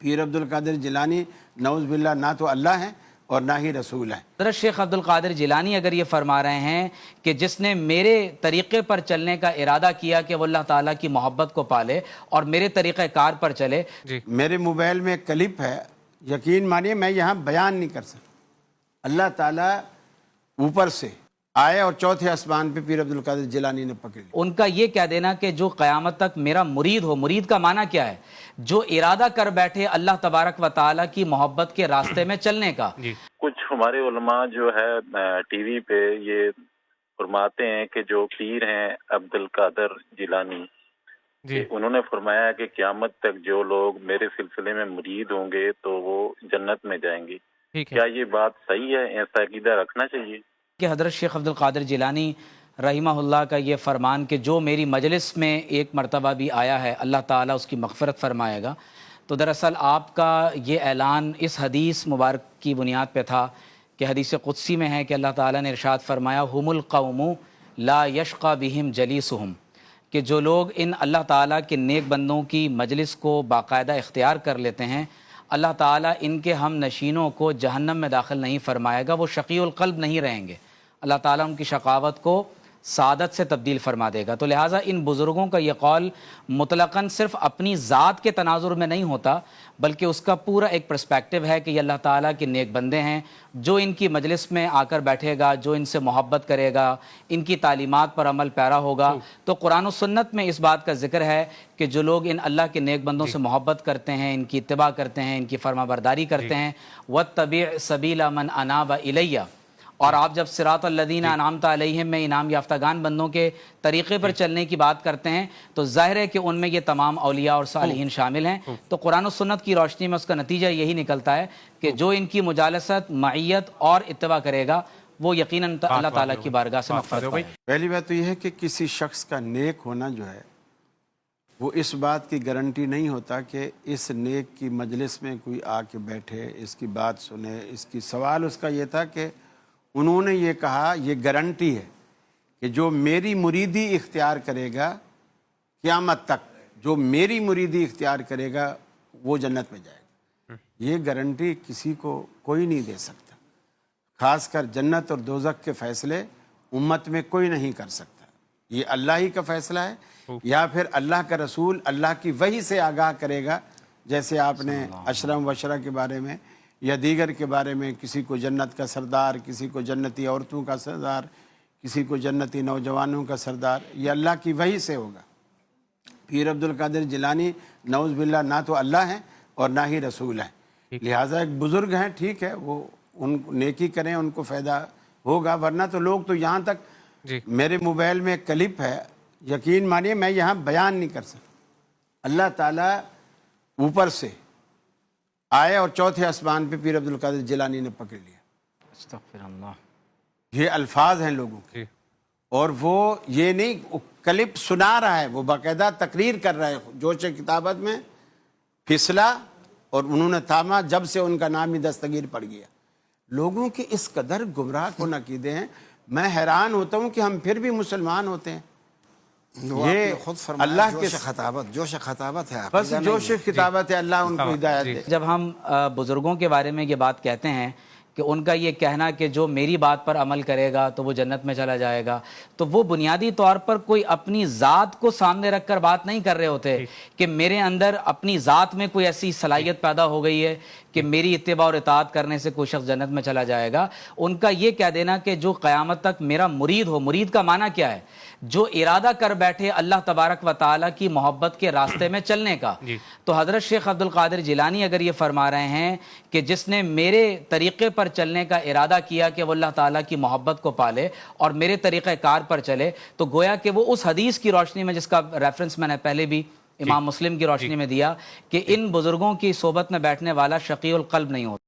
پیر عبد القادر جیلانی نعوذ باللہ نہ تو اللہ ہیں اور نہ ہی رسول ہیں۔ حضرت شیخ عبد القادر جیلانی اگر یہ فرما رہے ہیں کہ جس نے میرے طریقے پر چلنے کا ارادہ کیا کہ وہ اللہ تعالیٰ کی محبت کو پالے اور میرے طریقہ کار پر چلے، میرے موبائل میں ایک کلپ ہے، یقین مانیے میں یہاں بیان نہیں کر سکتا۔ اللہ تعالیٰ اوپر سے آئے اور چوتھے آسمان پہ پیر عبد القادر جیلانی نے پکڑ لیا۔ ان کا یہ کہہ دینا کہ جو قیامت تک میرا مرید ہو، مرید کا معنی کیا ہے؟ جو ارادہ کر بیٹھے اللہ تبارک و تعالیٰ کی محبت کے راستے میں چلنے کا۔ کچھ ہمارے علماء جو ہے ٹی وی پہ یہ فرماتے ہیں کہ جو پیر ہیں عبد القادر جیلانی، انہوں نے فرمایا کہ قیامت تک جو لوگ میرے سلسلے میں مرید ہوں گے تو وہ جنت میں جائیں گے۔ کیا یہ بات صحیح ہے؟ ایسا عقیدہ رکھنا چاہیے؟ کہ حضرت شیخ عبد القادر جیلانی رحمہ اللہ کا یہ فرمان کہ جو میری مجلس میں ایک مرتبہ بھی آیا ہے اللہ تعالیٰ اس کی مغفرت فرمائے گا، تو دراصل آپ کا یہ اعلان اس حدیث مبارک کی بنیاد پہ تھا کہ حدیث قدسی میں ہے کہ اللہ تعالیٰ نے ارشاد فرمایا ہم القوم لا یشقی بہم جلیسہم، کہ جو لوگ ان اللہ تعالیٰ کے نیک بندوں کی مجلس کو باقاعدہ اختیار کر لیتے ہیں، اللہ تعالیٰ ان کے ہم نشینوں کو جہنم میں داخل نہیں فرمائے گا، وہ شقی القلب نہیں رہیں گے، اللہ تعالیٰ ان کی شقاوت کو سعادت سے تبدیل فرما دے گا۔ تو لہٰذا ان بزرگوں کا یہ قول مطلقاً صرف اپنی ذات کے تناظر میں نہیں ہوتا، بلکہ اس کا پورا ایک پرسپیکٹو ہے کہ یہ اللہ تعالیٰ کے نیک بندے ہیں، جو ان کی مجلس میں آ کر بیٹھے گا، جو ان سے محبت کرے گا، ان کی تعلیمات پر عمل پیرا ہوگا۔ تو قرآن و سنت میں اس بات کا ذکر ہے کہ جو لوگ ان اللہ کے نیک بندوں سے محبت کرتے ہیں، ان کی اتباع کرتے ہیں، ان کی فرما برداری کرتے ہیں، وَاتَّبِعْ سَبِيلَ مَنْ أَنَابَ إِلَيَّ، اور آپ جب صراط الذین انعمت علیہم میں انعام یافتگان بندوں کے طریقے پر چلنے کی بات کرتے ہیں تو ظاہر ہے کہ ان میں یہ تمام اولیاء اور صالحین شامل ہیں۔ تو قرآن و سنت کی روشنی میں اس کا نتیجہ یہی نکلتا ہے کہ جو ان کی مجالست، معیت اور اتباع کرے گا وہ یقیناً اللہ تعالیٰ کی بارگاہ سے مغفرت پائے گا۔ پہلی بات تو یہ ہے کہ کسی شخص کا نیک ہونا جو ہے وہ اس بات کی گارنٹی نہیں ہوتا کہ اس نیک کی مجلس میں کوئی آ کے بیٹھے، اس کی بات سنے۔ اس کی سوال اس کا یہ تھا کہ انہوں نے یہ کہا یہ گارنٹی ہے کہ جو میری مریدی اختیار کرے گا قیامت تک، جو میری مریدی اختیار کرے گا وہ جنت میں جائے گا۔ یہ گارنٹی کسی کو کوئی نہیں دے سکتا، خاص کر جنت اور دوزخ کے فیصلے امت میں کوئی نہیں کر سکتا۔ یہ اللہ ہی کا فیصلہ ہے، یا پھر اللہ کا رسول اللہ کی وحی سے آگاہ کرے گا، جیسے آپ نے اشرم وشرہ کے بارے میں یا دیگر کے بارے میں کسی کو جنت کا سردار، کسی کو جنتی عورتوں کا سردار، کسی کو جنتی نوجوانوں کا سردار، یہ اللہ کی وحی سے ہوگا۔ پیر عبد القادر جیلانی نعوذ باللہ نہ تو اللہ ہیں اور نہ ہی رسول ہیں، لہٰذا ایک بزرگ ہیں، ٹھیک ہے، وہ ان نیکی کریں، ان کو فائدہ ہوگا، ورنہ تو لوگ تو یہاں تک میرے موبائل میں ایک کلپ ہے، یقین مانیے میں یہاں بیان نہیں کر سکتا۔ اللہ تعالیٰ اوپر سے آئے اور چوتھے آسمان پہ پیر عبد القادر جیلانی نے پکڑ لیا۔ استغفر اللہ، یہ الفاظ ہیں لوگوں کے، اور وہ یہ نہیں کلپ سنا رہا ہے، وہ باقاعدہ تقریر کر رہا ہے، جوش کتابت میں پھسلا اور انہوں نے تھاما جب سے ان کا نام ہی دستگیر پڑ گیا۔ لوگوں کے اس قدر گمراہ کن عقیدے ہیں، میں حیران ہوتا ہوں کہ ہم پھر بھی مسلمان ہوتے ہیں۔ یہ خود اللہ کے جوش خطابت ہے، بس جوش خطابت ہے، اللہ ان کو ہدایت دے۔ جب ہم بزرگوں کے بارے میں یہ بات کہتے ہیں کہ ان کا یہ کہنا کہ جو میری بات پر عمل کرے گا تو وہ جنت میں چلا جائے گا، تو وہ بنیادی طور پر کوئی اپنی ذات کو سامنے رکھ کر بات نہیں کر رہے ہوتے کہ میرے اندر اپنی ذات میں کوئی ایسی صلاحیت پیدا ہو گئی ہے کہ میری اتباع اور اطاعت کرنے سے کوئی شخص جنت میں چلا جائے گا۔ ان کا یہ کہہ دینا کہ جو قیامت تک میرا مرید ہو، مرید کا معنی کیا ہے؟ جو ارادہ کر بیٹھے اللہ تبارک و تعالیٰ کی محبت کے راستے میں چلنے کا۔ تو حضرت شیخ عبد القادر جیلانی اگر یہ فرما رہے ہیں کہ جس نے میرے طریقے پر چلنے کا ارادہ کیا کہ وہ اللہ تعالیٰ کی محبت کو پالے اور میرے طریقہ کار پر چلے، تو گویا کہ وہ اس حدیث کی روشنی میں جس کا ریفرنس میں نے پہلے بھی امام مسلم کی روشنی میں دیا کہ ان بزرگوں کی صحبت میں بیٹھنے والا شقی القلب نہیں ہوتا۔